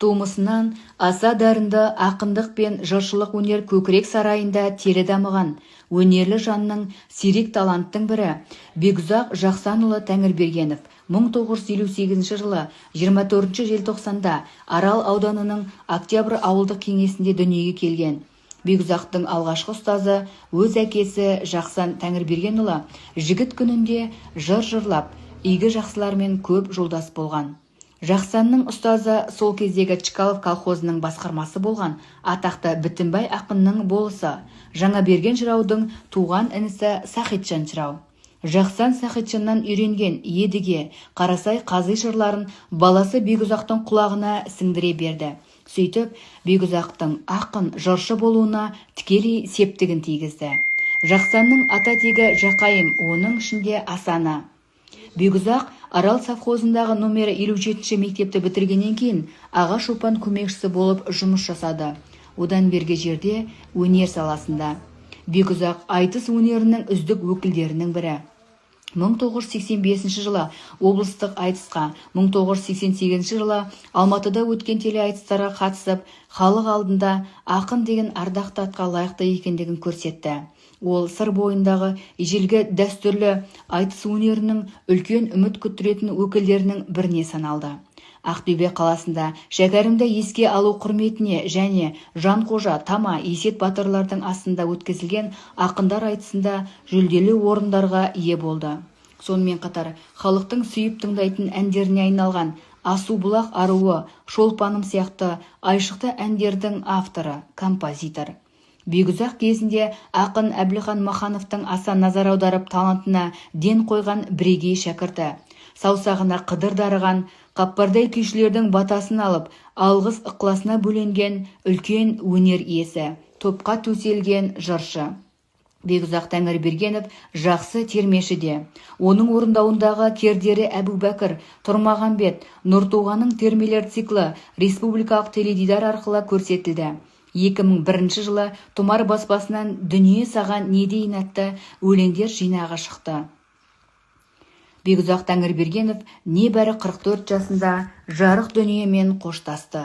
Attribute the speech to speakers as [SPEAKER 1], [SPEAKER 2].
[SPEAKER 1] Тумысынан аса дарынды ақындық пен жыршылық өнер көкірек сарайында телі дамыған өнерлі жанның сирек таланттың бірі Бекұзақ Жақсанұлы Тәңірбергенов 1958 жылы 24 желтоқсанда Арал ауданының Октябрь ауылдық кеңесінде дүниеге келген. Бекұзақтың алғашқы ұстазы өз әкесі Жақсан Тәңірбергенұлы жігіт күнінде жыр жырлап, игі жақсылармен көп жолдас болған. Жақсанның ұстазы сол кездегі Чкалов колхозының басқармасы болған атақты Бітімбай ақынның болысы, Жаңаберген жыраудың туған інісі Сахитжан жырау. Жақсан Сахитжаннан үйренген едіге, Қарасай қази жырларын баласы Бекұзақтың құлағына сіңдіре берді. Сөйтіп, Бекұзақтың ақын жыршы болуына тікелей септігін тигізді. Жақсанның ата-тегі Жақайым, оның ішінде Асаны. Бекұзақ Арал совхозындағы номері 57 мектепті бітіргеннен кейін аға шопан көмекшісі болып жұмыс жасады. Одан бергі жерде өнер саласында. Бекұзақ айтыс өнерінің үздік өкілдерінің бірі. 1985 жылы облыстық айтысқа, 1988 жылы Алматыда өткен телеайтыстарға қатысып, халық алдында ақын деген ардақты атқа лайықты екендігін көрсетті. Ол сыр бойындағы ежелгі дәстүрлі айтыс өнерінің үлкен үміт күттіретін өкілдерінің біріне саналды. Ақтөбе қаласында шәкәрімді еске алу құрметіне және Жанқожа, Тама, Есет батырлардың астында өткізілген ақындар айтысында жүлделі орындарға ие болды. Сонымен қатар халықтың сүйіп тыңдайтын әндеріне айналған Асубұлақ аруы, Шолпаным сияқты айшықты әндердің авторы, композитор. Бекұзақ кезінде ақын Әбілхан Махановтың аса назар аударып талантына ден қойған бірегей шәкірті. Саусағына қыдыр дарыған, қаппардай күйшілердің батасын алып, алғыс ықыласына бөленген үлкен өнер иесі, топқа төселген жыршы. Бекұзақ Тәңірбергенов жақсы термеші де. Оның орындауындағы Кердері Әбубәкір, Тұрмағамбет, Нұртуғанның термелер циклы республикалық теледидар арқылы көрсетілді. 2001 жылы Тұмар баспасынан Дүние саған не дейін атты өлеңдер жинағы шықты. Бекұзақ Тәңірбергенов небәрі 44 жасында жарық дүниемен қоштасты.